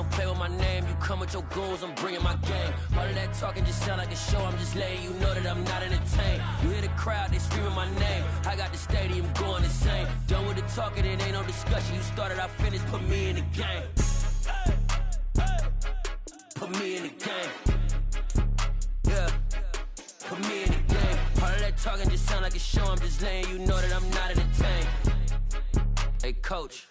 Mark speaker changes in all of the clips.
Speaker 1: don't play with my name. You come with your goons, I'm bringing my game. All of that talking just sound like a show. I'm just letting you know that I'm not entertained. You hear the crowd, they screaming my name. I got the stadium going insane. Done with the talking, it ain't no discussion. You started, I finished, put me in the game. Put me in the game. Yeah. Put me in the game. All of that talking just sound like a show. I'm just letting you know that I'm not entertained. Hey, coach.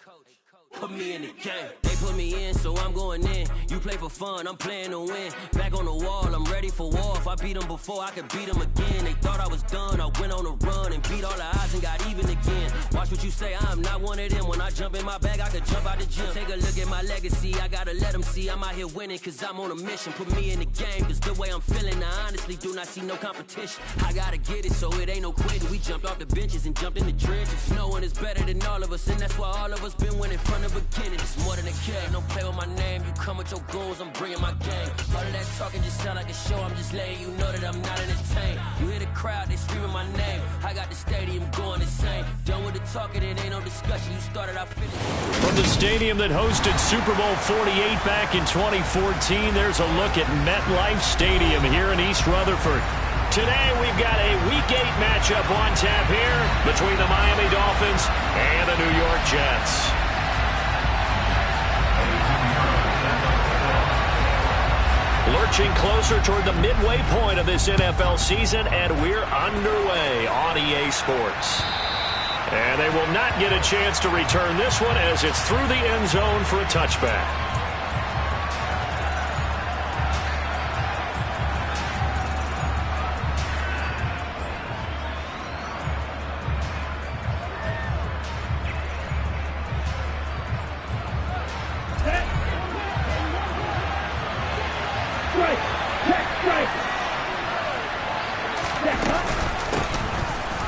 Speaker 1: Put me in the game. They put me in, so I'm going in. You play for fun, I'm playing to win. Back on the wall, I'm ready for war. If I beat them before, I could beat them again. They thought I was done, I went on a run and beat all the odds and got even again. Watch what you say, I'm not one of them. When I jump in my bag, I could jump out the gym. Take a look at my legacy, I gotta let them see I'm out here winning, cause I'm on a mission. Put me in the game, cause the way I'm feeling, I honestly do not see no competition. I gotta get it, so it ain't no quitting. We jumped off the benches and jumped in the trenches. No one is better than all of us, and that's why all of us been winning from the beginning. It's more than a game, don't play with my name. You come with your goons, I'm bringing my game. All of that talking just sound like a show. I'm just letting you know that I'm not entertained. You hear the crowd, they screaming my name. I got the stadium going insane. Done with the talking, it ain't no discussion. You started, I finished.
Speaker 2: From the stadium that hosted Super Bowl 48 back in 2014, there's a look at MetLife Stadium here in East Rutherford. Today we've got a Week 8 matchup on tap here between the Miami Dolphins and the New York Jets. Lurching closer toward the midway point of this NFL season, and we're underway on EA Sports. And they will not get a chance to return this one as it's through the end zone for a touchback.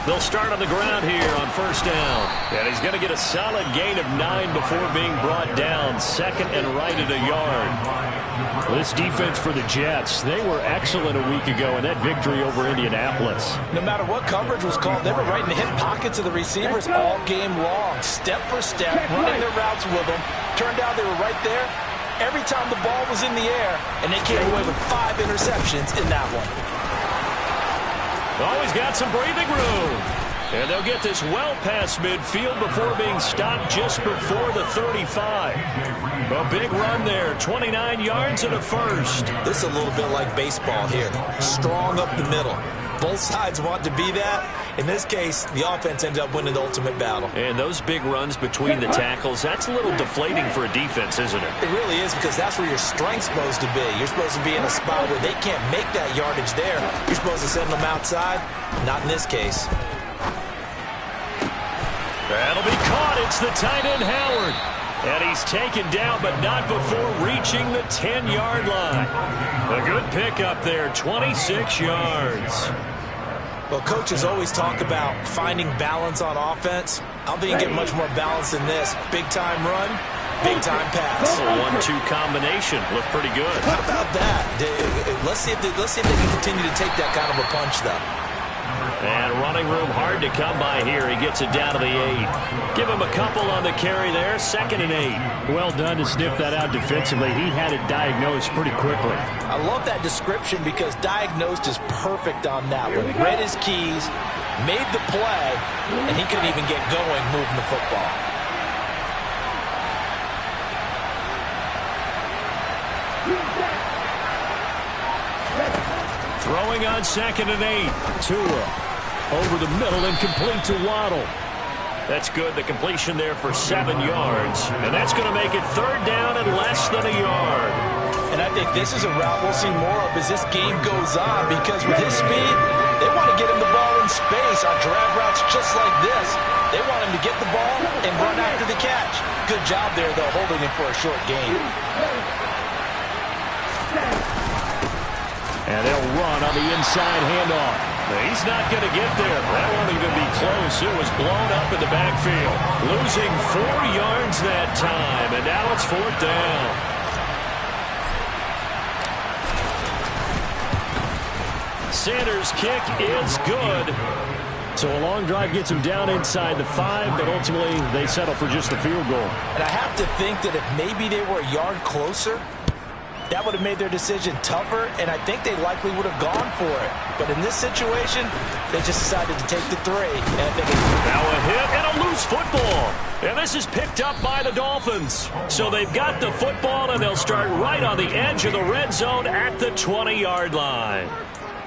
Speaker 2: They'll start on the ground here on first down. And he's going to get a solid gain of 9 before being brought down. Second and right at a yard. This defense for the Jets, they were excellent a week ago in that victory over Indianapolis.
Speaker 3: No matter what coverage was called, they were right in the hip pockets of the receivers all game long. Step for step, running their routes with them. Turned out they were right there every time the ball was in the air, and they came away with 5 interceptions in that one.
Speaker 2: Always got some breathing room. And they'll get this well past midfield before being stopped just before the 35. A big run there, 29 yards and a first.
Speaker 3: This is a little bit like baseball here. Strong up the middle. Both sides want to be that. In this case, the offense ends up winning the ultimate battle.
Speaker 2: And those big runs between the tackles, that's a little deflating for a defense, isn't it?
Speaker 3: It really is, because that's where your strength's supposed to be. You're supposed to be in a spot where they can't make that yardage there. You're supposed to send them outside. Not in this case.
Speaker 2: That'll be caught. It's the tight end, Howard. And he's taken down, but not before reaching the 10-yard line. A good pickup there, 26 yards.
Speaker 3: Well, coaches always talk about finding balance on offense. I don't think you get much more balance than this. Big-time run, big-time pass.
Speaker 2: A 1-2 combination. Looked pretty good.
Speaker 3: How about that? Let's see if they can continue to take that kind of a punch, though.
Speaker 2: And running room hard to come by here. He gets it down to the 8. Give him a couple on the carry there. 2nd and 8.
Speaker 4: Well done to sniff that out defensively. He had it diagnosed pretty quickly.
Speaker 3: I love that description because diagnosed is perfect on that one. Read his keys, made the play, and he couldn't even get going moving the football.
Speaker 2: Throwing on 2nd and 8. Tua over the middle and complete to Waddle. That's good. The completion there for 7 yards. And that's going to make it 3rd down and less than a yard.
Speaker 3: And I think this is a route we'll see more of as this game goes on, because with his speed, they want to get him the ball in space on drag routes just like this. They want him to get the ball and run after the catch. Good job there, though, holding him for a short gain.
Speaker 2: And they'll run on the inside handoff. He's not going to get there. That won't even be close. It was blown up in the backfield. Losing 4 yards that time, and now it's 4th down. Sanders' kick is good. So a long drive gets them down inside the 5, but ultimately they settle for just the field goal.
Speaker 3: And I have to think that if maybe they were a yard closer, that would have made their decision tougher, and I think they likely would have gone for it. But in this situation, they just decided to take the 3. And I think
Speaker 2: now a hit and a loose football. And this is picked up by the Dolphins. So they've got the football, and they'll start right on the edge of the red zone at the 20-yard line.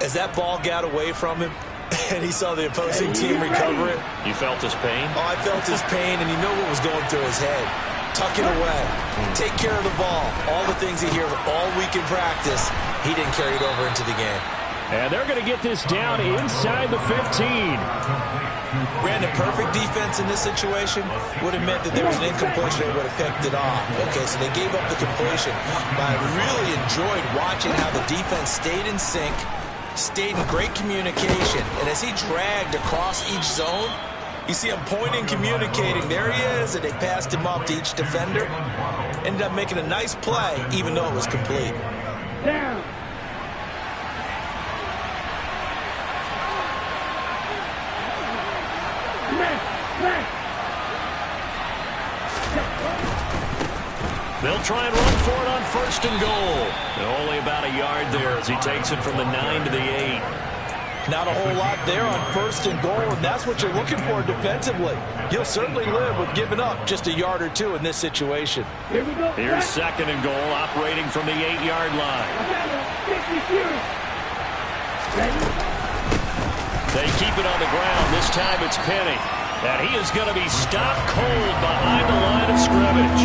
Speaker 3: as that ball got away from him, and he saw the opposing team recover it.
Speaker 2: You felt his pain?
Speaker 3: Oh, I felt his pain, and you know what was going through his head. Tuck it away. Take care of the ball. All the things he hears all week in practice, he didn't carry it over into the game.
Speaker 2: And they're going to get this down inside the 15.
Speaker 3: Brandon, perfect defense in this situation would have meant that there was an incompletion. They would have picked it off. Okay, so they gave up the completion. But I really enjoyed watching how the defense stayed in sync, stayed in great communication. And as he dragged across each zone, you see him pointing, communicating. There he is, and they passed him off to each defender. Ended up making a nice play, even though it was complete.
Speaker 5: Down.
Speaker 2: They'll try and run for it on 1st and goal. And only about a yard there as he takes it from the 9 to the 8.
Speaker 3: Not a whole lot there on 1st and goal, and that's what you're looking for defensively. You'll certainly live with giving up just a yard or two in this situation.
Speaker 5: Here we go.
Speaker 2: Here's 2nd and goal, operating from the 8-yard line. They keep it on the ground. This time it's Penny. And he is going to be stopped cold behind the line of scrimmage.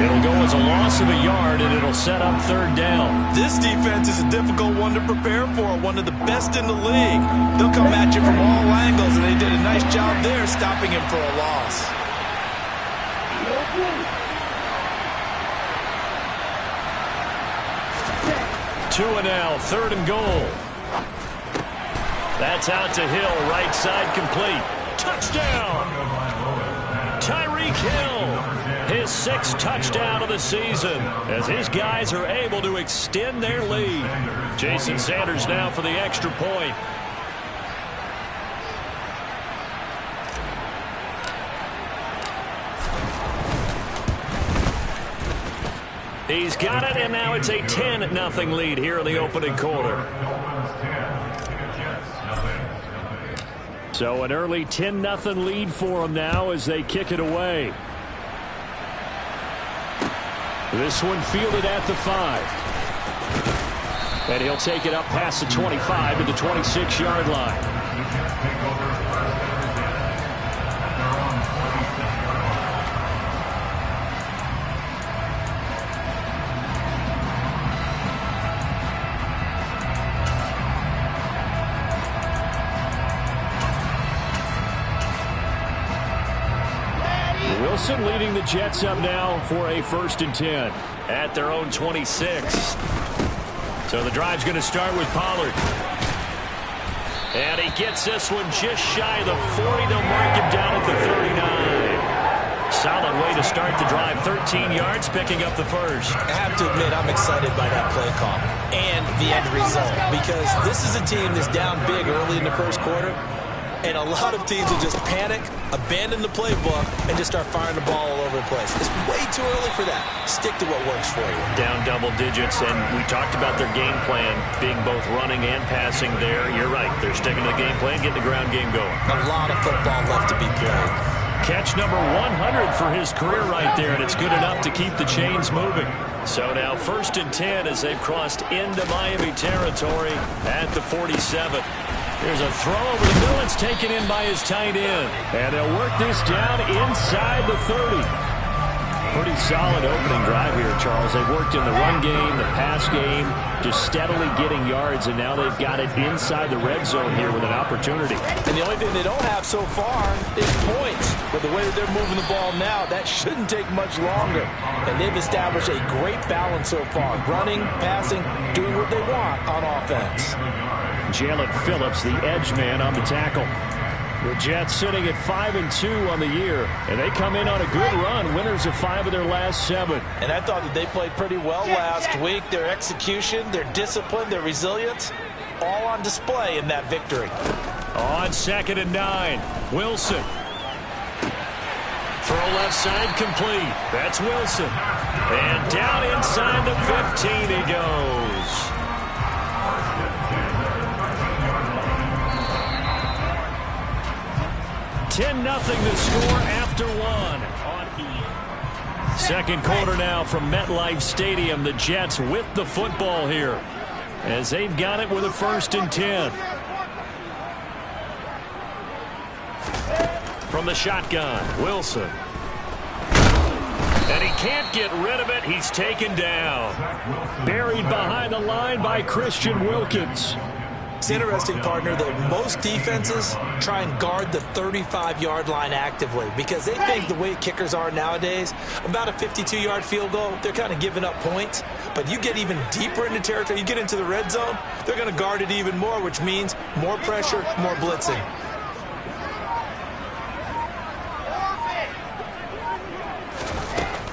Speaker 2: It'll go as a loss of a yard, and it'll set up 3rd down.
Speaker 3: This defense is a difficult one to prepare for, one of the best in the league. They'll come at you from all angles, and they did a nice job there stopping him for a loss.
Speaker 2: Two and now, 3rd and goal. That's out to Hill, right side complete. Touchdown! Tyreek Hill, his 6th touchdown of the season, as his guys are able to extend their lead. Jason Sanders now for the extra point. He's got it, and now it's a 10-0 lead here in the opening quarter. So an early 10-0 lead for them now as they kick it away. This one fielded at the 5. And he'll take it up past the 25 to the 26-yard line. Wilson leading the Jets up now for a 1st and 10 at their own 26. So the drive's going to start with Pollard. And he gets this one just shy of the 40. They'll mark him down at the 39. Solid way to start the drive. 13 yards, picking up the 1st.
Speaker 3: I have to admit, I'm excited by that play call and the end result, because this is a team that's down big early in the 1st quarter. And a lot of teams will just panic, abandon the playbook, and just start firing the ball all over the place. It's way too early for that. Stick to what works for you.
Speaker 2: Down double digits, and we talked about their game plan being both running and passing there. You're right. They're sticking to the game plan, getting the ground game going.
Speaker 3: A lot of football left to be played.
Speaker 2: Catch number 100 for his career right there, and it's good enough to keep the chains moving. So now 1st and 10 as they've crossed into Miami territory at the 47. There's a throw over the middle. It's taken in by his tight end. And they'll work this down inside the 30. Pretty solid opening drive here, Charles. They've worked in the run game, the pass game, just steadily getting yards, and now they've got it inside the red zone here with an opportunity.
Speaker 3: And the only thing they don't have so far is points. But the way that they're moving the ball now, that shouldn't take much longer. And they've established a great balance so far. Running, passing, doing what they want on offense.
Speaker 2: Jalen Phillips, the edge man, on the tackle. The Jets sitting at 5-2 on the year, and they come in on a good run, winners of 5 of their last 7.
Speaker 3: And I thought that they played pretty well last week. Their execution, their discipline, their resilience, all on display in that victory.
Speaker 2: On 2nd and 9, Wilson. Throw left side complete. That's Wilson. And down inside the 15 he goes. $10-0 the score after one. Second quarter now from MetLife Stadium. The Jets with the football here as they've got it with a 1st and 10. From the shotgun, Wilson. And he can't get rid of it. He's taken down. Buried behind the line by Christian Wilkins.
Speaker 3: It's interesting, partner, that most defenses try and guard the 35-yard line actively because they think the way kickers are nowadays, about a 52-yard field goal, they're kind of giving up points. But you get even deeper into territory, you get into the red zone, they're going to guard it even more, which means more pressure, more blitzing.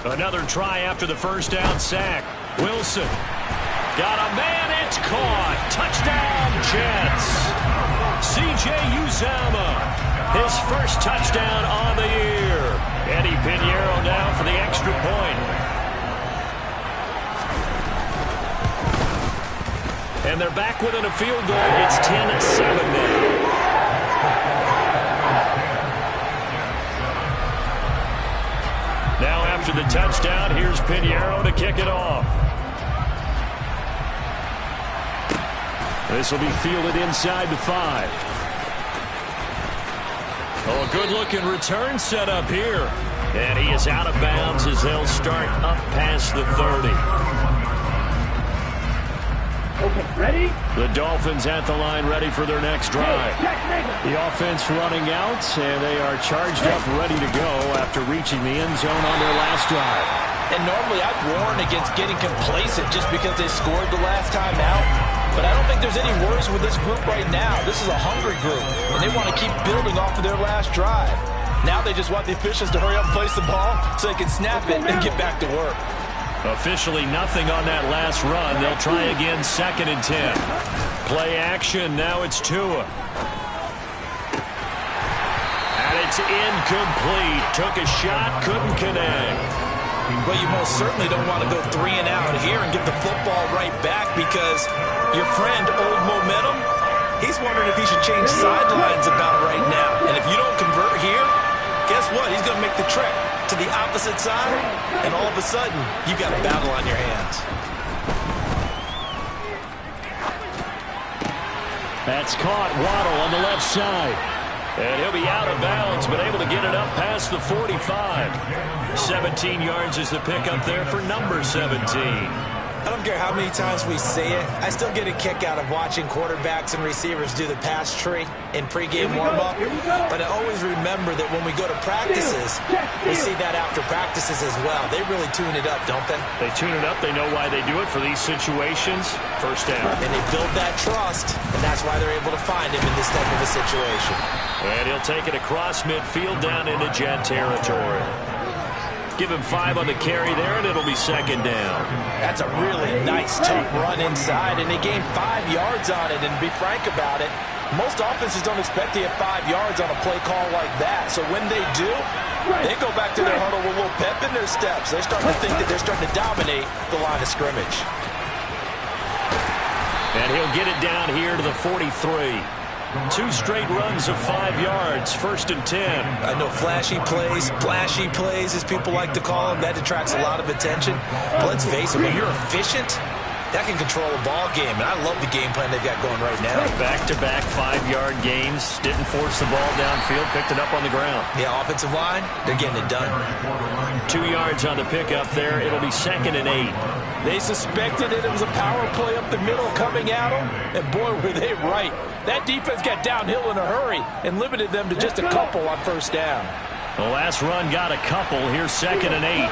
Speaker 2: Another try after the 1st down sack. Wilson. Got a man, it's caught. Touchdown, Jets. C.J. Uzomah, his 1st touchdown on the year. Eddie Pinheiro now for the extra point. And they're back within a field goal. It's 10-7 now. Now after the touchdown, here's Pinheiro to kick it off. This will be fielded inside the 5. Oh, a good-looking return set up here. And he is out of bounds as they'll start up past the 30.
Speaker 5: Okay, ready?
Speaker 2: The Dolphins at the line ready for their next drive. The offense running out, and they are charged up ready to go after reaching the end zone on their last drive.
Speaker 3: And normally I'd warn against getting complacent just because they scored the last time out. But I don't think there's any worries with this group right now. This is a hungry group, and they want to keep building off of their last drive. Now they just want the officials to hurry up and place the ball so they can snap it and get back to work.
Speaker 2: Officially nothing on that last run. They'll try again 2nd and 10. Play action. Now it's Tua. And it's incomplete. Took a shot, couldn't connect.
Speaker 3: Well, you most certainly don't want to go 3 and out here and get the football right back because your friend, Old Momentum, he's wondering if he should change sidelines about right now. And if you don't convert here, guess what? He's going to make the trek to the opposite side, and all of a sudden, you've got a battle on your hands.
Speaker 2: That's caught. Waddle on the left side. And he'll be out of bounds, but able to get it up past the 45. 17 yards is the pickup there for number 17.
Speaker 3: I don't care how many times we say it, I still get a kick out of watching quarterbacks and receivers do the pass tree in pregame warm-up. But I always remember that when we go to practices, we see that after practices as well. They really tune it up, don't they?
Speaker 2: They tune it up. They know why they do it for these situations. 1st down.
Speaker 3: And they build that trust, and that's why they're able to find him in this type of a situation.
Speaker 2: And he'll take it across midfield down into Jet territory. Give him 5 on the carry there, and it'll be 2nd down.
Speaker 3: That's a really nice, tough run inside, and they gained 5 yards on it. And to be frank about it, most offenses don't expect to get 5 yards on a play call like that. So when they do, they go back to their huddle with a little pep in their steps. They're starting to think that they're starting to dominate the line of scrimmage.
Speaker 2: And he'll get it down here to the 43. 2 straight runs of 5 yards, 1st and 10.
Speaker 3: I know flashy plays, flashy plays, as people like to call them, that attracts a lot of attention. But let's face it, when you're efficient, that can control a ball game. And I love the game plan they've got going right now.
Speaker 2: Back-to-back 5-yard gains. Didn't force the ball downfield. Picked it up on the ground.
Speaker 3: Yeah, offensive line, they're getting it done.
Speaker 2: 2 yards on the pickup there. It'll be 2nd and 8.
Speaker 3: They suspected it was a power play up the middle coming at them. And boy, were they right. That defense got downhill in a hurry and limited them to just a couple on 1st down.
Speaker 2: The last run got a couple. Here's 2nd and 8.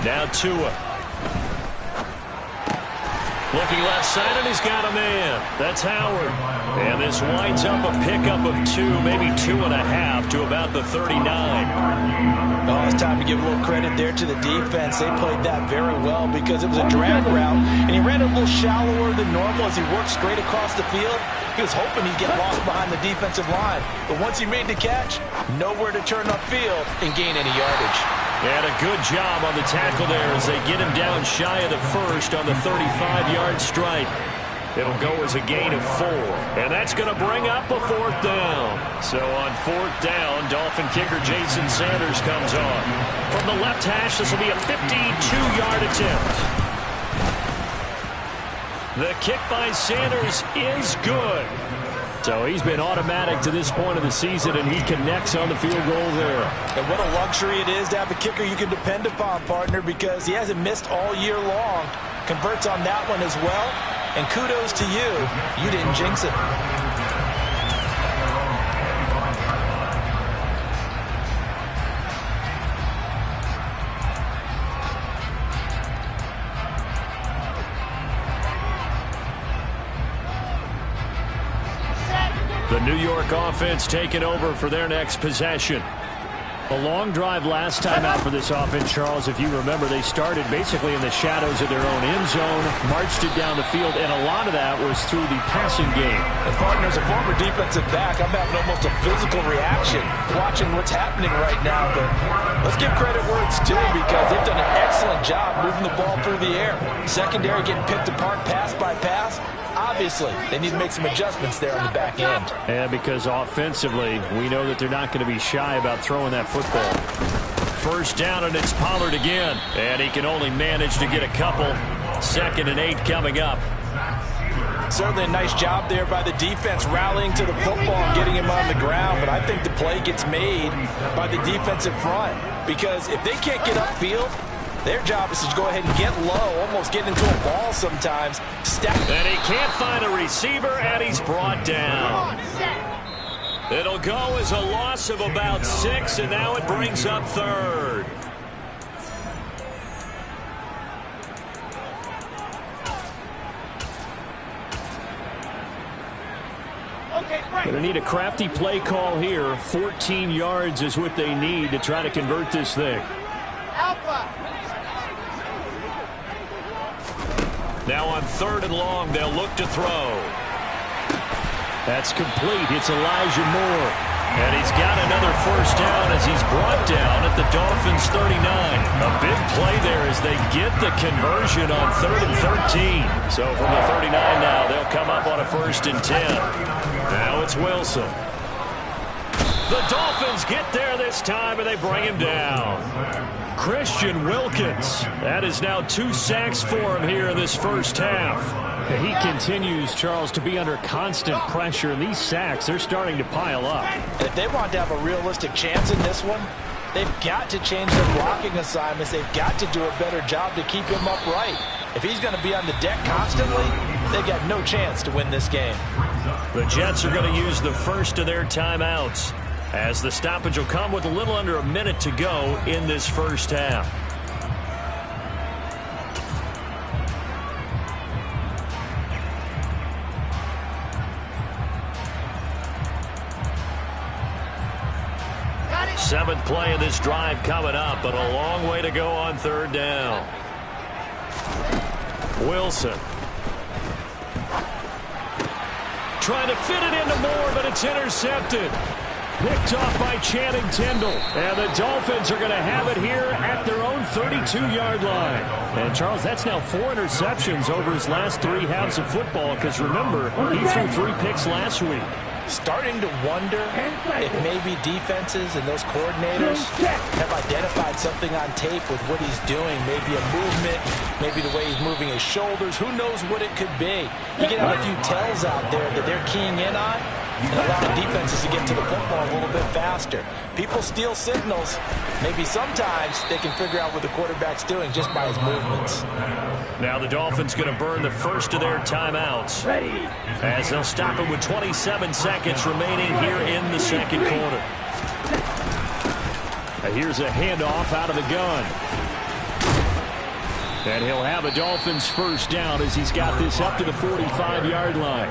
Speaker 2: Now Tua. Looking left side, and he's got a man. That's Howard. And this winds up a pickup of 2, maybe 2.5 to about the 39.
Speaker 3: Oh, it's time to give a little credit there to the defense. They played that very well because it was a drag route, and he ran a little shallower than normal as he worked straight across the field. He was hoping he'd get lost behind the defensive line, but once he made the catch, nowhere to turn upfield and gain any yardage.
Speaker 2: And a good job on the tackle there as they get him down shy of the first on the 35-yard stripe. It'll go as a gain of 4. And that's going to bring up a 4th down. So on 4th down, Dolphin kicker Jason Sanders comes on. From the left hash, this will be a 52-yard attempt. The kick by Sanders is good. So he's been automatic to this point of the season, and he connects on the field goal there.
Speaker 3: And what a luxury it is to have a kicker you can depend upon, partner, because he hasn't missed all year long. Converts on that one as well. And kudos to you. You didn't jinx it.
Speaker 2: The New York offense taking over for their next possession. A long drive last time out for this offense, Charles. If you remember, they started basically in the shadows of their own end zone, marched it down the field, and a lot of that was through the passing game.
Speaker 3: And partner, as a former defensive back, I'm having almost a physical reaction watching what's happening right now. But let's give credit where it's due because they've done an excellent job moving the ball through the air. Secondary getting picked apart pass by pass. Obviously, they need to make some adjustments there on the back end.
Speaker 2: And because offensively, we know that they're not going to be shy about throwing that football. First down, and it's Pollard again. And he can only manage to get a couple. 2nd and 8 coming up.
Speaker 3: Certainly a nice job there by the defense rallying to the football and getting him on the ground. But I think the play gets made by the defensive front. Because if they can't get upfield, their job is to go ahead and get low, almost get into a ball sometimes.
Speaker 2: And he can't find a receiver, and he's brought down. It'll go as a loss of about 6, and now it brings up 3rd. Going to need a crafty play call here. 14 yards is what they need to try to convert this thing. Now on 3rd and long, they'll look to throw. That's complete. It's Elijah Moore. And he's got another first down as he's brought down at the Dolphins' 39. A big play there as they get the conversion on 3rd and 13. So from the 39 now, they'll come up on a 1st and 10. Now it's Wilson. The Dolphins get there this time, and they bring him down. Christian Wilkins. That is now 2 sacks for him here in this first half. He continues, Charles, to be under constant pressure, and these sacks, they're starting to pile up.
Speaker 3: If they want to have a realistic chance in this one, they've got to change their blocking assignments. They've got to do a better job to keep him upright. If he's going to be on the deck constantly, they've got no chance to win this game.
Speaker 2: The Jets are going to use the first of their timeouts, as the stoppage will come with a little under a minute to go in this first half. Seventh play of this drive coming up, but a long way to go on 3rd down. Wilson. Trying to fit it into Moore, but it's intercepted. Picked off by Channing Tindall. And the Dolphins are going to have it here at their own 32-yard line. And, Charles, that's now 4 interceptions over his last 3 halves of football, because, remember, he threw 3 picks last week.
Speaker 3: Starting to wonder if maybe defenses and those coordinators have identified something on tape with what he's doing. Maybe a movement, maybe the way he's moving his shoulders. Who knows what it could be? You can have a few tells out there that they're keying in on and allowing defenses to get to the football a little bit faster. People steal signals. Maybe sometimes they can figure out what the quarterback's doing just by his movements.
Speaker 2: Now the Dolphins going to burn the first of their timeouts as they'll stop it with 27 seconds remaining here in the second quarter. Here's a handoff out of the gun. And he'll have a Dolphins first down as he's got this up to the 45-yard line.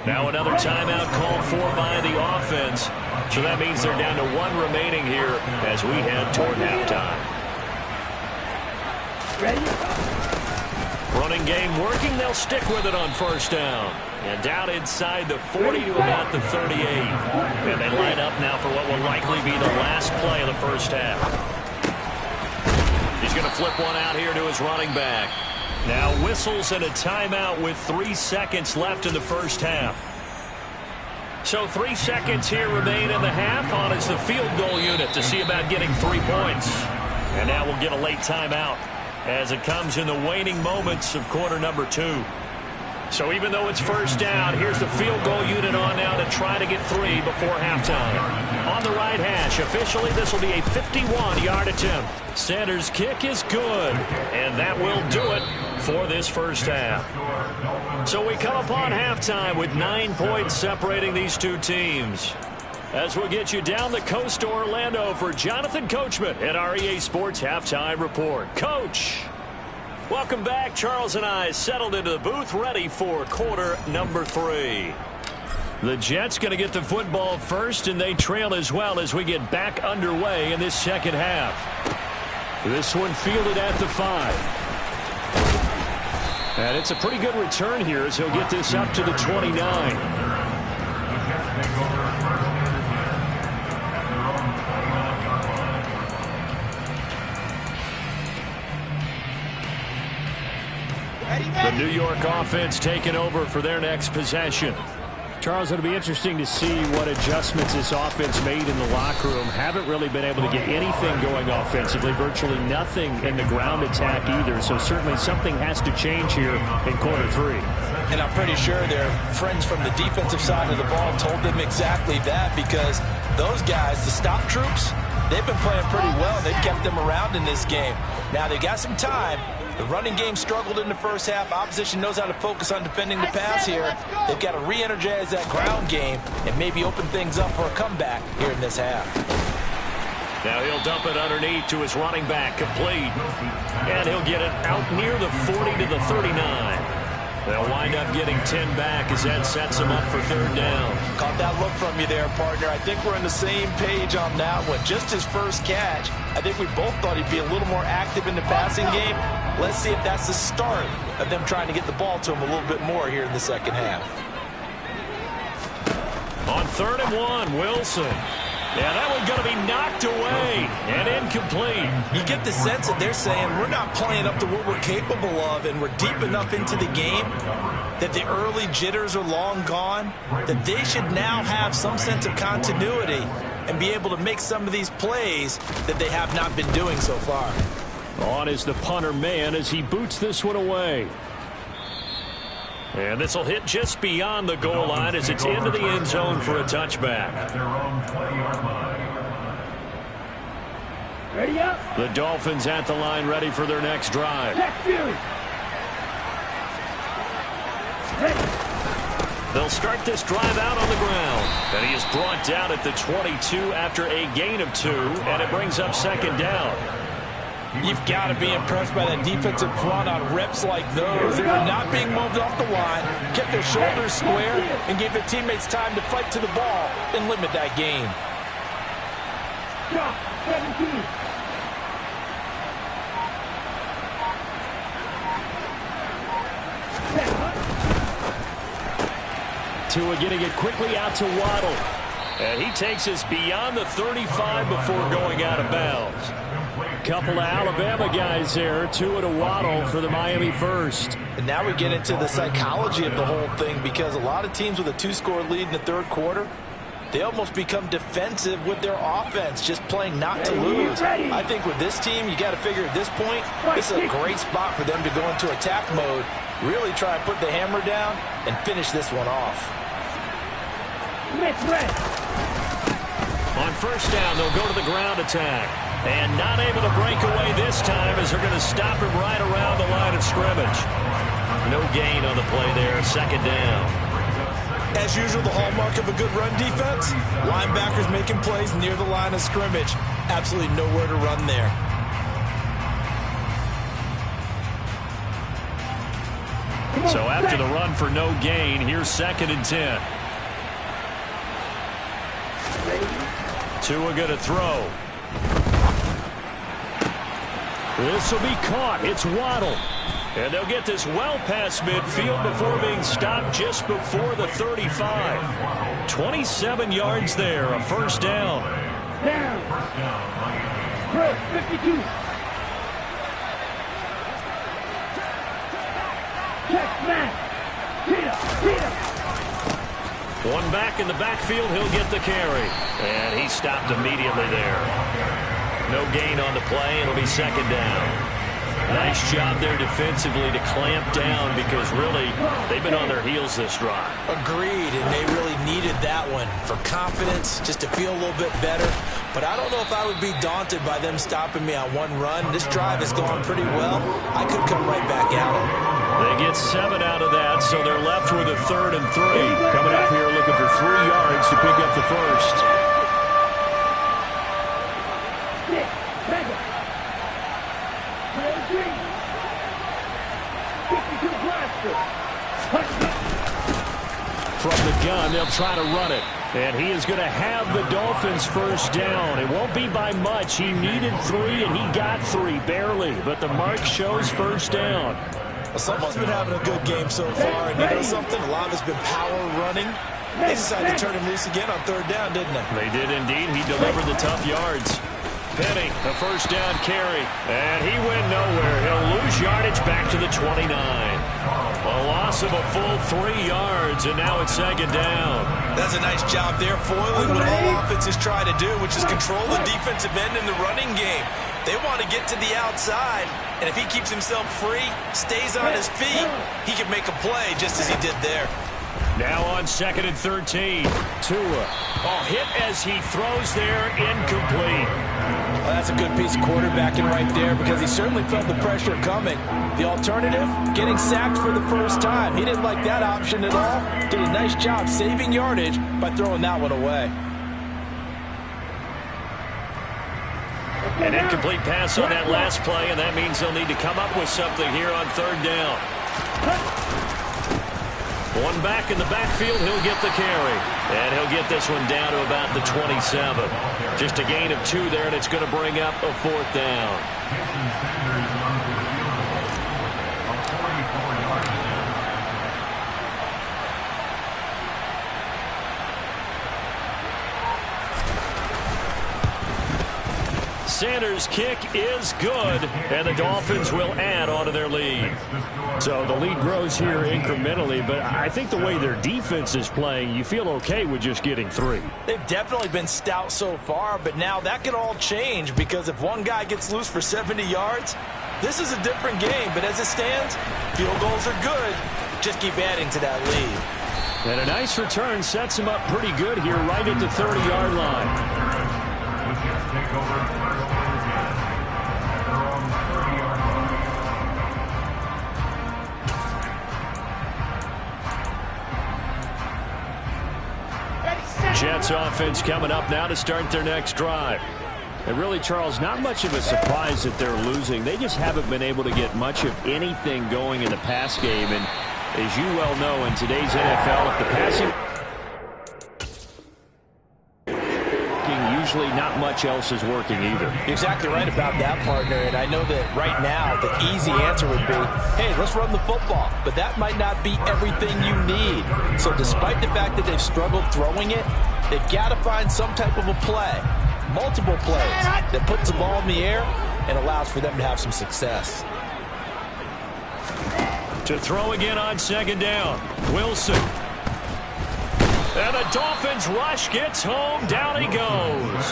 Speaker 2: Now another timeout called for by the offense. So that means they're down to one remaining here as we head toward halftime. Running game working. They'll stick with it on first down. And down inside the 40 to about the 38. And they line up now for what will likely be the last play of the first half. He's going to flip one out here to his running back. Now whistles and a timeout with 3 seconds left in the first half. So 3 seconds here remain in the half. On is the field goal unit to see about getting 3 points. And now we'll get a late timeout as it comes in the waning moments of quarter number 2. So even though it's first down, here's the field goal unit on now to try to get 3 before halftime. On the right hash, officially this will be a 51-yard attempt. Sanders' kick is good, and that will do it for this first half. So we come upon halftime with 9 points separating these two teams. As we'll get you down the coast to Orlando for Jonathan Coachman at our EA Sports Halftime Report. Coach! Welcome back. Charles and I settled into the booth ready for quarter number 3. The Jets going to get the football first, and they trail as well as we get back underway in this second half. This one fielded at the 5. And it's a pretty good return here as he'll get this up to the 29. The New York offense taking over for their next possession.
Speaker 4: Charles, it'll be interesting to see what adjustments this offense made in the locker room. Haven't really been able to get anything going offensively, virtually nothing in the ground attack either. So certainly something has to change here in quarter 3.
Speaker 3: And I'm pretty sure their friends from the defensive side of the ball told them exactly that, because those guys, the stop troops, they've been playing pretty well. They've kept them around in this game. Now they got some time. The running game struggled in the first half. Opposition knows how to focus on defending the pass here. They've got to re-energize that ground game and maybe open things up for a comeback here in this half.
Speaker 2: Now he'll dump it underneath to his running back, complete. And he'll get it out near the 40 to the 39. They'll wind up getting 10 back as that sets them up for third down.
Speaker 3: Caught that look from you there, partner. I think we're on the same page on that one. Just his first catch, I think we both thought he'd be a little more active in the passing game. Let's see if that's the start of them trying to get the ball to him a little bit more here in the second half.
Speaker 2: On 3rd and 1, Wilson. Yeah, that one's going to be knocked away and incomplete.
Speaker 3: You get the sense that they're saying we're not playing up to what we're capable of, and we're deep enough into the game that the early jitters are long gone, that they should now have some sense of continuity and be able to make some of these plays that they have not been doing so far.
Speaker 2: On is the punter man as he boots this one away. And this will hit just beyond the goal line as it's into the end zone for a touchback.
Speaker 5: Ready up.
Speaker 2: The Dolphins at the line ready for their next drive. They'll start this drive out on the ground. And he is brought down at the 22 after a gain of 2, and it brings up second down.
Speaker 3: You've got to be impressed by that defensive front on reps like those. They were not being moved off the line, kept their shoulders square, and gave their teammates time to fight to the ball and limit that gain.
Speaker 5: Stop. 17.
Speaker 2: Tua getting it quickly out to Waddle. And he takes us beyond the 35 before going out of bounds. Couple of Alabama guys there, Tua to Waddle for the Miami first.
Speaker 3: And now we get into the psychology of the whole thing, because a lot of teams with a 2-score lead in the third quarter, they almost become defensive with their offense, just playing not to lose. I think with this team, you got to figure at this point, this is a great spot for them to go into attack mode, really try and put the hammer down and finish this one off.
Speaker 2: On first down, they'll go to the ground attack. And not able to break away this time as they're going to stop him right around the line of scrimmage. No gain on the play there, second down.
Speaker 3: As usual, the hallmark of a good run defense, linebackers making plays near the line of scrimmage. Absolutely nowhere to run there.
Speaker 2: So after the run for no gain, here's 2nd and 10. Tua going to throw. This will be caught. It's Waddle. And they'll get this well past midfield before being stopped just before the 35. 27 yards there, a first down.
Speaker 5: Down. 52. Check, smash. Peter.
Speaker 2: One back in the backfield, he'll get the carry. And he stopped immediately there. No gain on the play, it'll be 2nd down. Nice job there defensively to clamp down because really they've been on their heels this drive.
Speaker 3: Agreed, and they really needed that one for confidence, just to feel a little bit better. But I don't know if I would be daunted by them stopping me on one run. This drive has gone pretty well. I could come right back at it.
Speaker 2: They get 7 out of that, so they're left with a 3rd and 3. Coming up here looking for 3 yards to pick up the first. From the gun, they'll try to run it. And he is going to have the Dolphins first down. It won't be by much. He needed 3, and he got 3, barely. But the mark shows first down.
Speaker 3: Well, someone's been having a good game so far. And you know something? A lot of it's been power running. They decided to turn him loose again on 3rd down, didn't they?
Speaker 2: They did indeed. He delivered the tough yards. Penny, the first down carry. And he went nowhere. He'll lose yardage back to the 29. A loss of a full 3 yards, and now it's 2nd down.
Speaker 3: That's a nice job there, foiling what all offenses try to do, which is control the defensive end in the running game. They want to get to the outside, and if he keeps himself free, stays on his feet, he can make a play just as he did there.
Speaker 2: Now on 2nd and 13. Tua. Hit as he throws there, incomplete.
Speaker 3: Well, that's a good piece of quarterbacking right there because he certainly felt the pressure coming. The alternative, getting sacked for the first time. He didn't like that option at all. Did a nice job saving yardage by throwing that one away.
Speaker 2: An incomplete pass on that last play, and that means they'll need to come up with something here on 3rd down. One back in the backfield, he'll get the carry. And he'll get this one down to about the 27. Just a gain of 2 there, and it's going to bring up a 4th down. Sanders' kick is good, and the Dolphins will add on to their lead.
Speaker 4: So the lead grows here incrementally, but I think the way their defense is playing, you feel okay with just getting 3.
Speaker 3: They've definitely been stout so far, but now that could all change because if one guy gets loose for 70 yards, this is a different game. But as it stands, field goals are good. Just keep adding to that lead.
Speaker 4: And a nice return sets him up pretty good here right at the 30-yard line. Jets offense coming up now to start their next drive. And really, Charles, not much of a surprise that they're losing. They just haven't been able to get much of anything going in the pass game. And as you well know, in today's NFL, if the passing, usually not much else is working either.
Speaker 3: You're exactly right about that, partner. And I know that right now the easy answer would be, hey, let's run the football. But that might not be everything you need. So despite the fact that they've struggled throwing it, they've got to find some type of a play, multiple plays, that puts the ball in the air and allows for them to have some success.
Speaker 2: To throw again on 2nd down, Wilson. And the Dolphins rush gets home. Down he goes.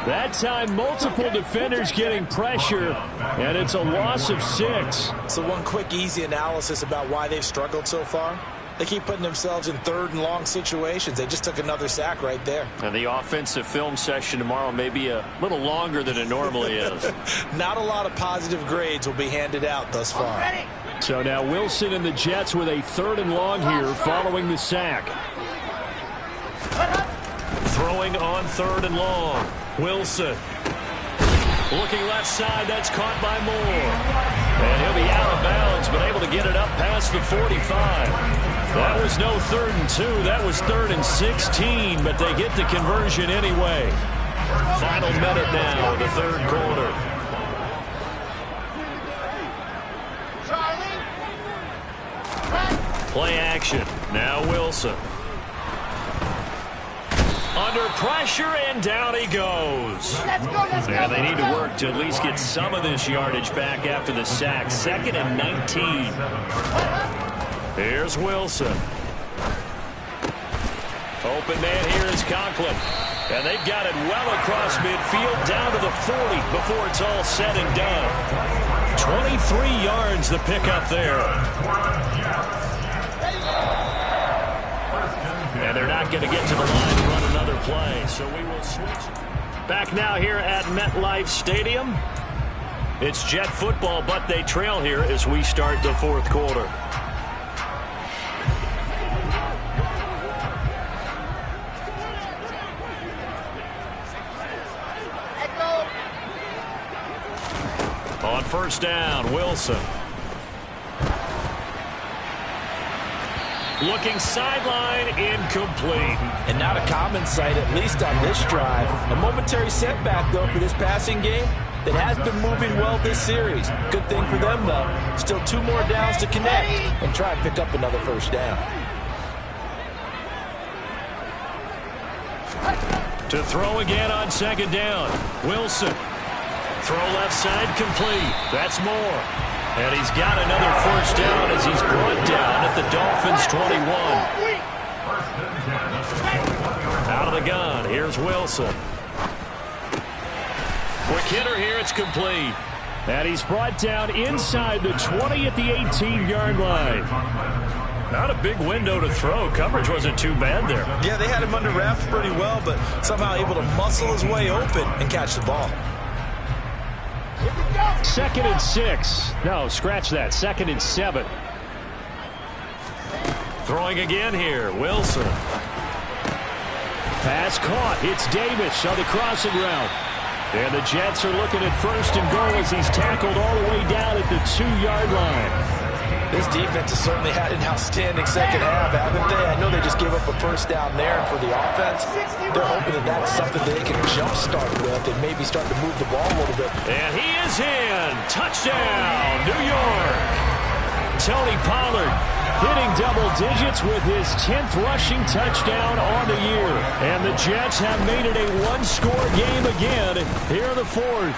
Speaker 4: That time, multiple defenders getting pressure, and it's a loss of 6.
Speaker 3: So one quick, easy analysis about why they've struggled so far. They keep putting themselves in 3rd and long situations. They just took another sack right there.
Speaker 2: And the offensive film session tomorrow may be a little longer than it normally is.
Speaker 3: Not a lot of positive grades will be handed out thus far.
Speaker 4: So now Wilson and the Jets with a 3rd and long here following the sack.
Speaker 2: Throwing on 3rd and long. Wilson. Looking left side. That's caught by Moore. And he'll be out of bounds, but able to get it up past the 45. That was no 3rd and 2. That was 3rd and 16, but they get the conversion anyway. Final minute now of the 3rd quarter. Play action. Now Wilson. Under pressure, and down he goes. And they need to work to at least get some of this yardage back after the sack. 2nd and 19. Here's Wilson. Open man here is Conklin. And they've got it well across midfield down to the 40 before it's all said and done. 23 yards the pickup there. And they're not going to get to the line to run another play, so we will switch. Back now here at MetLife Stadium. It's Jet football, but they trail here as we start the 4th quarter. On 1st down, Wilson. Looking sideline, incomplete.
Speaker 3: And not a common sight, at least on this drive. A momentary setback, though, for this passing game that has been moving well this series. Good thing for them, though. Still 2 more downs to connect and try and pick up another 1st down.
Speaker 2: To throw again on 2nd down. Wilson. Throw left side complete. That's more. And he's got another 1st down as he's brought down at the Dolphins 21. Out of the gun. Here's Wilson. Quick hitter here. It's complete.
Speaker 4: And he's brought down inside the 20 at the 18-yard line.
Speaker 2: Not a big window to throw. Coverage wasn't too bad there.
Speaker 3: Yeah, they had him under wraps pretty well, but somehow able to muscle his way open and catch the ball.
Speaker 4: 2nd and 6. No, scratch that. 2nd and 7.
Speaker 2: Throwing again here. Wilson.
Speaker 4: Pass caught. It's Davis on the crossing route. And the Jets are looking at 1st and goal as he's tackled all the way down at the 2-yard line.
Speaker 3: This defense has certainly had an outstanding 2nd half, haven't they? I know they just gave up a 1st down there, and for the offense, they're hoping that that's something they can jumpstart with and maybe start to move the ball a little bit.
Speaker 2: And he is in. Touchdown, New York. Tony Pollard hitting double digits with his 10th rushing touchdown on the year. And the Jets have made it a 1-score game again here in the 4th.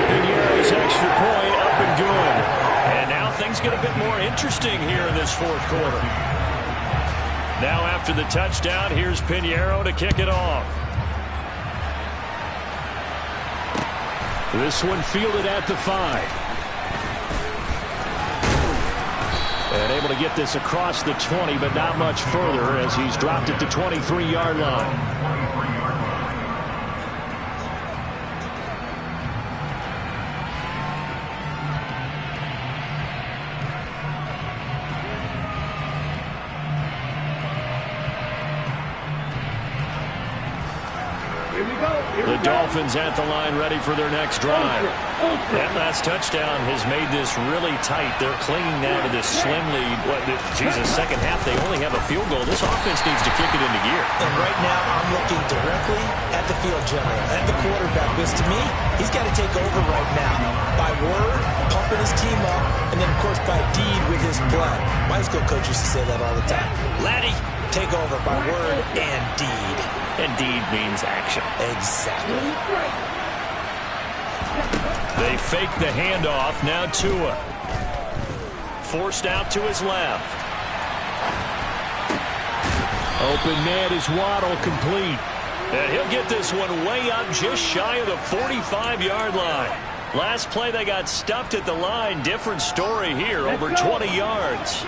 Speaker 2: Pinheiro's extra point up and good. And now things get a bit more interesting here in this 4th quarter. Now after the touchdown, here's Pinheiro to kick it off.
Speaker 4: This one fielded at the 5. And able to get this across the 20, but not much further as he's dropped it to 23-yard line.
Speaker 2: The Dolphins at the line ready for their next drive. That last touchdown has made this really tight. They're clinging now to this slim lead. Second half, they only have a field goal. This offense needs to kick it into gear.
Speaker 3: And right now, I'm looking directly at the field general, at the quarterback, because to me, he's got to take over right now. By word, pumping his team up, and then, of course, by deed with his blood. My high school coach used to say that all the time. Laddie, take over by word and deed.
Speaker 2: And deed means action.
Speaker 3: Exactly.
Speaker 2: They fake the handoff. Now Tua. Forced out to his left.
Speaker 4: Open man is Waddle, complete.
Speaker 2: And he'll get this one way up just shy of the 45-yard line. Last play they got stuffed at the line. Different story here. Over 20 yards.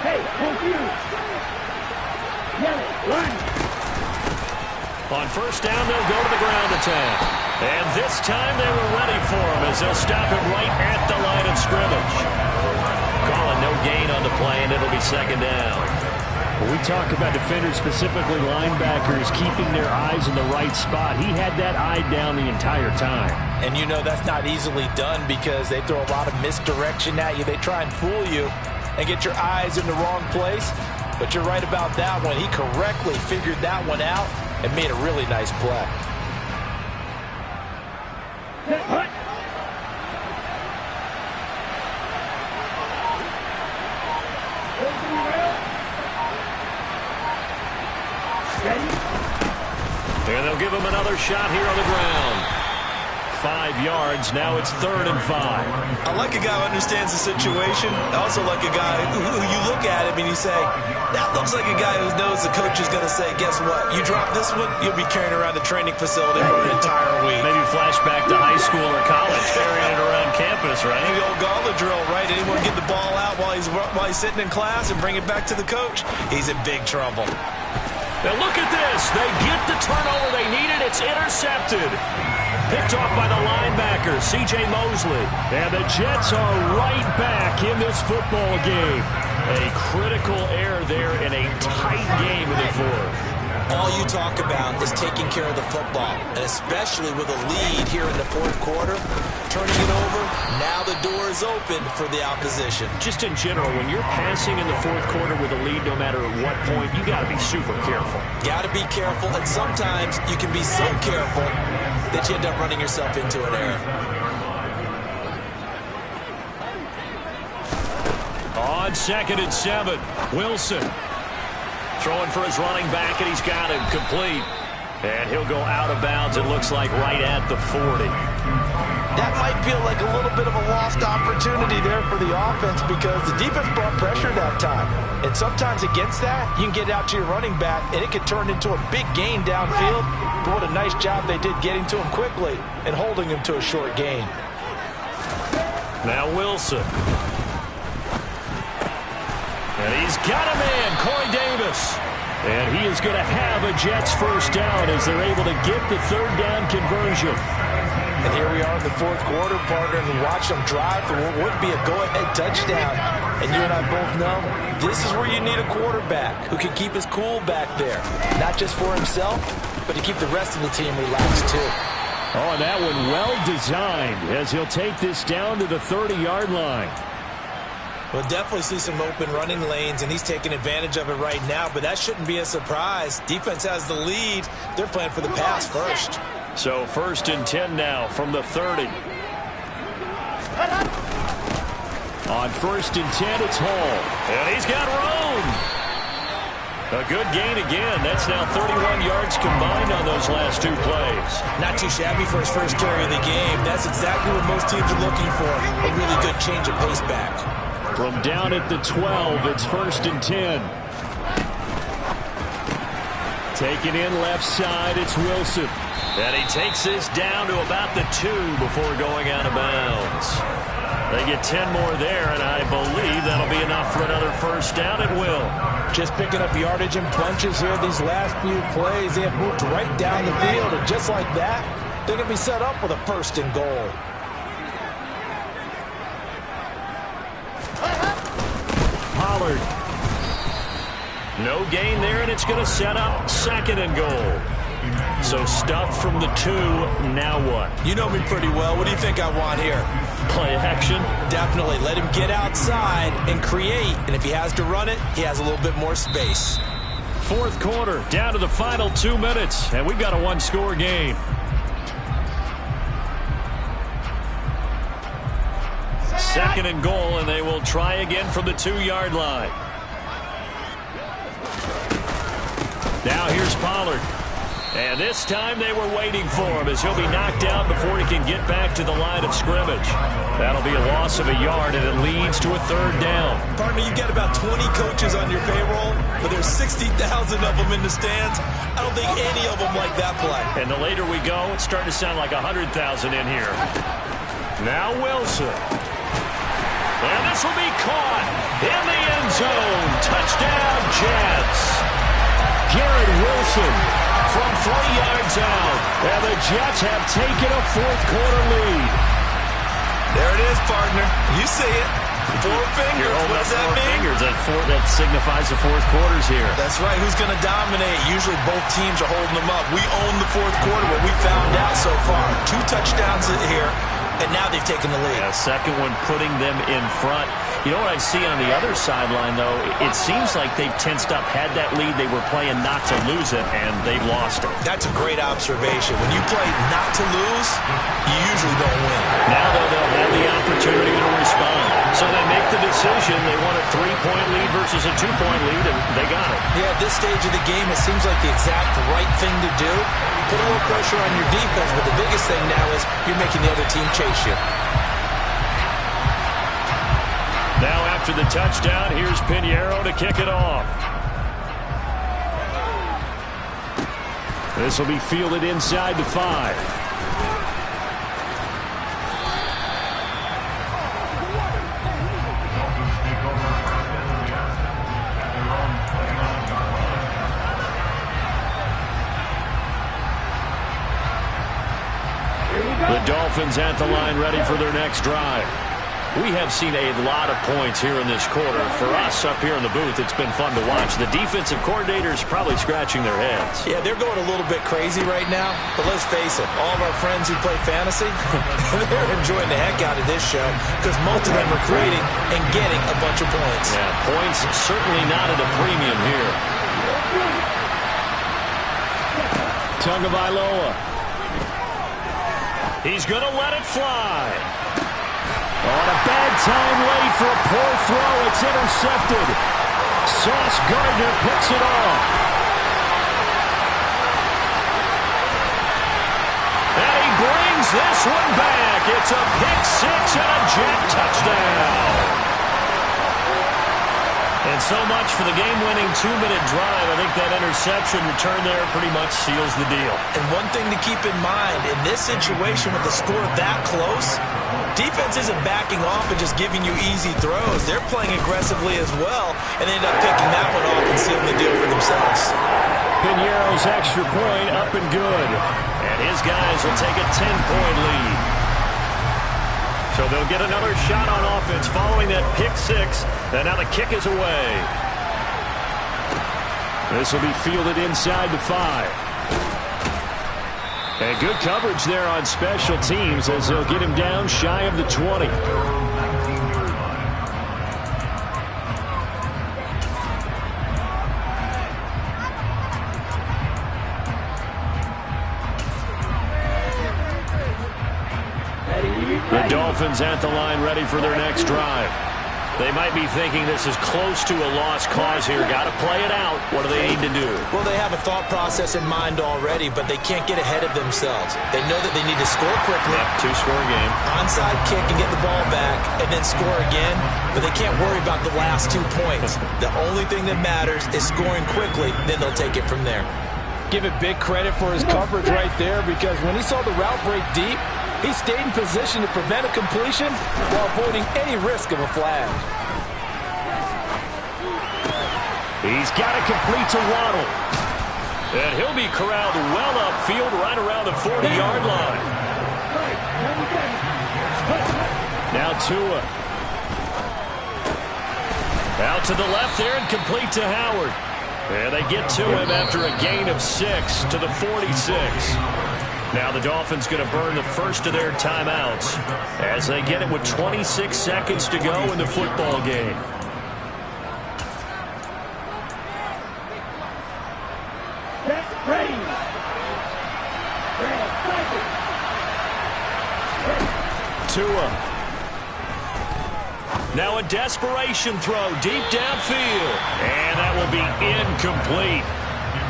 Speaker 5: Hey, hold you.
Speaker 2: On 1st down, they'll go to the ground attack. And this time they were ready for him as they'll stop him right at the line of scrimmage. Calling no gain on the play, and it'll be 2nd down.
Speaker 4: When we talk about defenders, specifically linebackers, keeping their eyes in the right spot, he had that eye down the entire time.
Speaker 3: And you know that's not easily done because they throw a lot of misdirection at you. They try and fool you and get your eyes in the wrong place. But you're right about that one. He correctly figured that one out and made a really nice play.
Speaker 2: And they'll give him another shot here on the ground. 5 yards. Now it's 3rd and 5.
Speaker 3: I like a guy who understands the situation. I also like a guy who you look at him and you say, that looks like a guy who knows the coach is going to say, guess what? You drop this one, you'll be carrying around the training facility for an entire week.
Speaker 2: Maybe flashback to high school or college, carrying it around campus, right?
Speaker 3: The old gauntlet drill, right? Anyone get the ball out while he's sitting in class and bring it back to the coach? He's in big trouble.
Speaker 2: Now look at this. They get the turnover they needed. It's intercepted. Picked off by the linebacker, C.J. Mosley.
Speaker 4: And the Jets are right back in this football game.
Speaker 2: A critical error there in a tight game in the 4th.
Speaker 3: All you talk about is taking care of the football, and especially with a lead here in the 4th quarter, turning it over, now the door is open for the opposition.
Speaker 2: Just in general, when you're passing in the 4th quarter with a lead, no matter at what point, you got to be super careful.
Speaker 3: Got to be careful, and sometimes you can be so careful that you end up running yourself into an error.
Speaker 2: On 2nd and 7, Wilson throwing for his running back, and he's got him complete. And he'll go out of bounds, it looks like, right at the 40.
Speaker 3: That might feel like a little bit of a lost opportunity there for the offense because the defense brought pressure that time. And sometimes against that, you can get out to your running back, and it could turn into a big gain downfield. But what a nice job they did getting to him quickly and holding him to a short gain.
Speaker 2: Now Wilson. And he's got a man, Corey Davis.
Speaker 4: And he is going to have a Jets first down as they're able to get the 3rd down conversion.
Speaker 3: And here we are in the 4th quarter, partner, and we watch them drive for what would be a go-ahead touchdown. And you and I both know this is where you need a quarterback who can keep his cool back there. Not just for himself, but to keep the rest of the team relaxed too.
Speaker 4: Oh, and that one well designed as he'll take this down to the 30-yard line.
Speaker 3: We'll definitely see some open running lanes, and he's taking advantage of it right now, but that shouldn't be a surprise. Defense has the lead. They're playing for the pass first.
Speaker 2: So 1st and 10 now from the 30.
Speaker 4: On 1st and 10, it's Hall.
Speaker 2: And he's got room. A good gain again. That's now 31 yards combined on those last 2 plays.
Speaker 3: Not too shabby for his first carry of the game. That's exactly what most teams are looking for. A really good change of pace back.
Speaker 4: From down at the 12, it's 1st and 10. Taking in left side, it's Wilson.
Speaker 2: And he takes this down to about the 2 before going out of bounds. They get 10 more there, and I believe that'll be enough for another first down at will.
Speaker 3: Just picking up yardage in bunches here these last few plays. They have moved right down the field, and just like that, they're going to be set up with a 1st and goal.
Speaker 4: Pollard.
Speaker 2: No gain there, and it's going to set up 2nd and goal. So stuff from the 2, now what?
Speaker 3: You know me pretty well. What do you think I want here?
Speaker 2: Play action?
Speaker 3: Definitely. Let him get outside and create, and if he has to run it, he has a little bit more space.
Speaker 4: 4th quarter, down to the final 2 minutes, and we've got a 1-score game.
Speaker 2: 2nd and goal, and they will try again from the 2-yard line.
Speaker 4: Now here's Pollard.
Speaker 2: And this time they were waiting for him as he'll be knocked out before he can get back to the line of scrimmage. That'll be a loss of a yard, and it leads to a 3rd down.
Speaker 3: Partner, you get about 20 coaches on your payroll, but there's 60,000 of them in the stands. I don't think any of them like that play.
Speaker 2: And the later we go, it's starting to sound like 100,000 in here. Now Wilson. And this will be caught in the end zone. Touchdown, Jets.
Speaker 4: Garrett Wilson
Speaker 2: from 3 yards out.
Speaker 4: And the Jets have taken a 4th quarter lead.
Speaker 3: There it is, partner. You see it. Four fingers.
Speaker 2: You're holding
Speaker 3: what
Speaker 2: up
Speaker 3: does that
Speaker 2: four
Speaker 3: mean?
Speaker 2: fingers. That signifies the fourth quarter's here.
Speaker 3: That's right. Who's going to dominate? Usually both teams are holding them up. We own the fourth quarter, what we found out so far. 2 touchdowns here, and now they've taken the lead.
Speaker 2: Yeah, second one putting them in front. You know what I see on the other sideline, though? It seems like they've tensed up, had that lead. They were playing not to lose it, and they've lost it.
Speaker 3: That's a great observation. When you play not to lose, you usually don't win.
Speaker 2: Now, though, they'll have the opportunity to respond. So they make the decision. They want a 3-point lead versus a 2-point lead, and they got it.
Speaker 3: Yeah, at this stage of the game, it seems like the exact right thing to do. Put a little pressure on your defense, but the biggest thing now is you're making the other team chase you.
Speaker 2: Now after the touchdown, here's Pinheiro to kick it off. This will be fielded inside the 5. The Dolphins at the line ready for their next drive. We have seen a lot of points here in this quarter. For us up here in the booth, it's been fun to watch. The defensive coordinators probably scratching their heads.
Speaker 3: Yeah, they're going a little bit crazy right now, but let's face it, all of our friends who play fantasy, they're enjoying the heck out of this show because most of them are creating and getting a bunch of points.
Speaker 2: Yeah, points certainly not at a premium here. Tagovailoa. He's going to let it fly. On a bad time late for a poor throw. It's intercepted. Sauce Gardner picks it off. And he brings this one back. It's a pick 6 and a jet touchdown. And so much for the game-winning 2-minute drive. I think that interception return there pretty much seals the deal.
Speaker 3: And one thing to keep in mind, in this situation with the score that close, defense isn't backing off and just giving you easy throws. They're playing aggressively as well, and they end up picking that one off and sealing the deal for themselves.
Speaker 4: Pinheiro's extra point up and good.
Speaker 2: And his guys will take a 10-point lead. So they'll get another shot on offense following that pick 6. And now the kick is away. This will be fielded inside the 5. And good coverage there on special teams as they'll get him down shy of the 20. The Dolphins at the line ready for their next drive. They might be thinking this is close to a lost cause here. Got to play it out. What do they need to do?
Speaker 3: Well, they have a thought process in mind already, but they can't get ahead of themselves. They know that they need to score quickly.
Speaker 2: Yep, 2-score game.
Speaker 3: Onside kick and get the ball back and then score again, but they can't worry about the last 2 points. The only thing that matters is scoring quickly, then they'll take it from there.
Speaker 6: Give it big credit for his coverage right there because when he saw the route break deep, he stayed in position to prevent a completion while avoiding any risk of a flag.
Speaker 2: He's got to complete to Waddle. And he'll be corralled well upfield right around the 40-yard line. Now Tua. Out to the left there and complete to Howard. And they get to him after a gain of 6 to the 46. Now the Dolphins going to burn the first of their timeouts as they get it with 26 seconds to go in the football game. Tua. Now a desperation throw deep downfield. And that will be incomplete.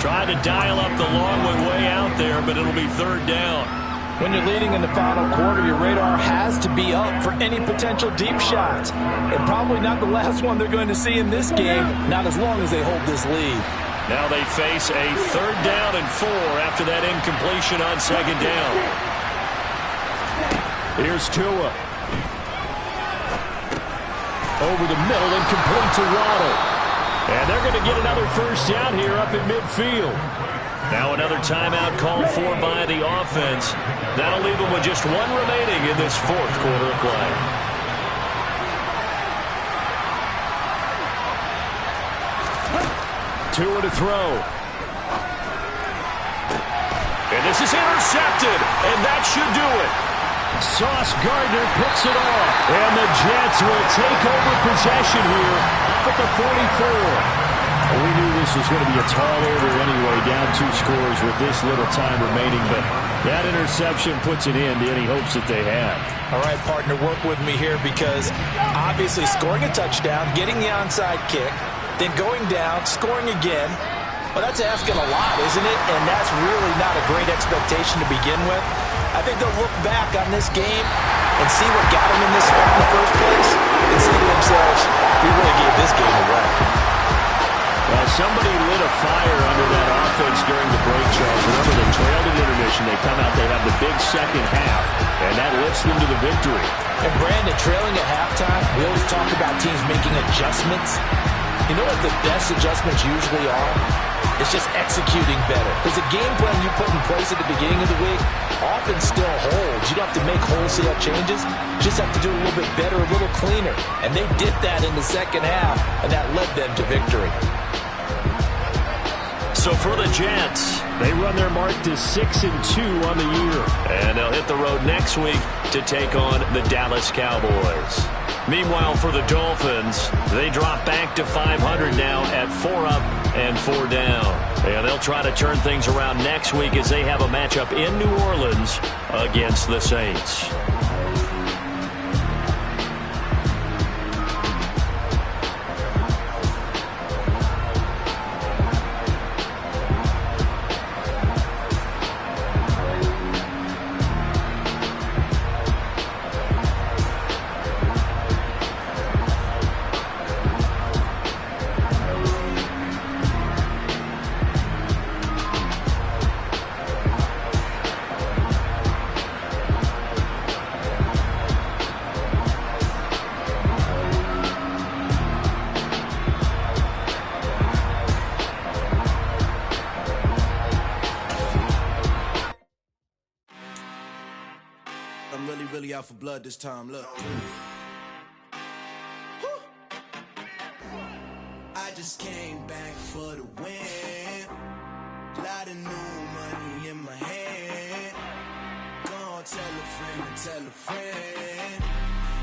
Speaker 2: Tried to dial up the long way out there, but it'll be third down.
Speaker 6: When you're leading in the final quarter, your radar has to be up for any potential deep shots. And probably not the last one they're going to see in this game, not as long as they hold this lead.
Speaker 2: Now they face a 3rd down and 4 after that incompletion on 2nd down.
Speaker 4: Here's Tua. Over the middle and complete to Waddle. And they're going to get another first down here up in midfield.
Speaker 2: Now another timeout called for by the offense. That'll leave them with just 1 remaining in this 4th quarter of play.
Speaker 4: Tua to throw.
Speaker 2: And this is intercepted, and that should do it.
Speaker 4: Sauce Gardner picks it off. And the Jets will take over possession here up at the 44. We knew this was going to be a tall order anyway, down 2 scores with this little time remaining, but that interception puts an end to any hopes that they had.
Speaker 6: All right, partner, work with me here because obviously scoring a touchdown, getting the onside kick, then going down, scoring again, well, that's asking a lot, isn't it? And that's really not a great expectation to begin with. I think they'll look back on this game and see what got them in this spot in the first place and say to themselves, we really gave this game away.
Speaker 4: Well, somebody lit a fire under that offense during the break, Charles. Remember, they trailed at intermission. They come out, they have the big second half, and that lifts them to the victory.
Speaker 6: And Brandon, trailing at halftime, we always talk about teams making adjustments. You know what the best adjustments usually are? It's just executing better. Because the game plan you put in place at the beginning of the week often still holds. You don't have to make wholesale changes. You just have to do a little bit better, a little cleaner. And they did that in the second half, and that led them to victory.
Speaker 2: So for the Jets,
Speaker 4: they run their mark to 6-2 on the year.
Speaker 2: And they'll hit the road next week to take on the Dallas Cowboys. Meanwhile, for the Dolphins, they drop back to 500 now at 4 up and 4 down. And they'll try to turn things around next week as they have a matchup in New Orleans against the Saints.
Speaker 7: I'm really out for blood this time, look. I just came back for the win. Lot of new money in my hand. Gonna tell a friend.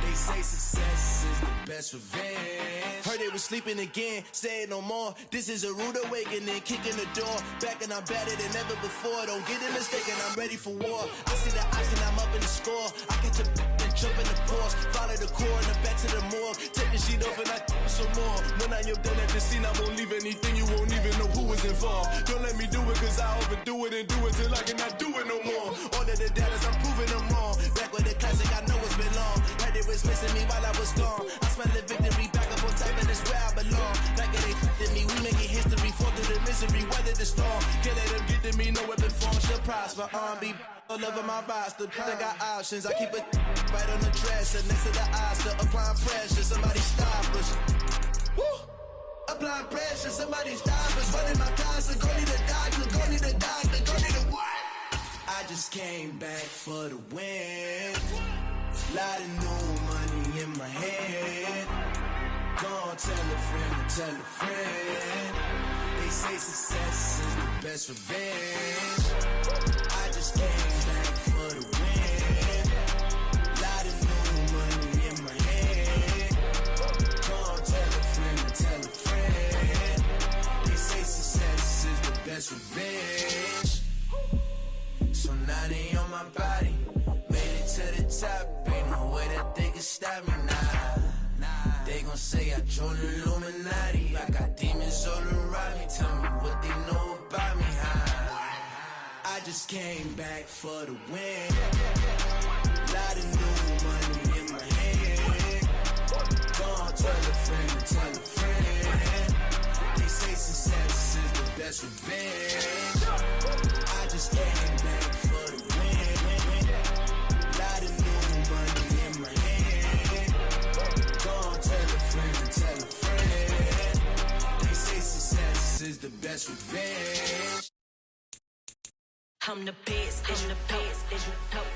Speaker 7: They say success is the best revenge. Heard they was sleeping again, say it no more. This is a rude awakening, kicking the door. Back and I'm better than ever before. Don't get it mistaken, I'm ready for war. I see the option, I'm up in the score. I catch a and jump in the Porsche. Follow the core and the back to the morgue. Take the sheet off and I some more. When I am done at the scene, I won't leave anything. You won't even know who was involved. Don't let me do it cause I overdo it and do it till I cannot do it no more. All of the doubters, I'm proving them wrong. Back with the classic, I know it's been long. Heard they was missing me while I was gone. I smell the victory back up on top and it's where I belong. Like it ain't at me, we making history. Fall through the misery, weather the storm. Can't let them get to me, no weapon form shall prosper. Be all over my roster. I got options, I keep it right on the dresser. Next to the Oscar, applying pressure. Somebody stop us. Woo! Applying pressure, somebody stop us. Running my closet, go need a doctor, go need a doctor, go need a what? I just came back for the win. Lot of new money in my head. Gonna tell a friend. They say success is the best revenge. I just came back for the win. Lot of new money in my head. Gonna tell a friend. They say success is the best revenge. So now they on my body. Made it to the top. Ain't no way that they can stop me now. They gon' say I joined the Illuminati. I got demons all around me. Tell me what they know about me, huh? I just came back for the win. Lot of new money in my hand. Gonna tell a friend. They say success is the best revenge. I just came back for the win. Lot of new money in my hand. Gonna tell a friend. They say success is the best revenge.
Speaker 8: I'm the best,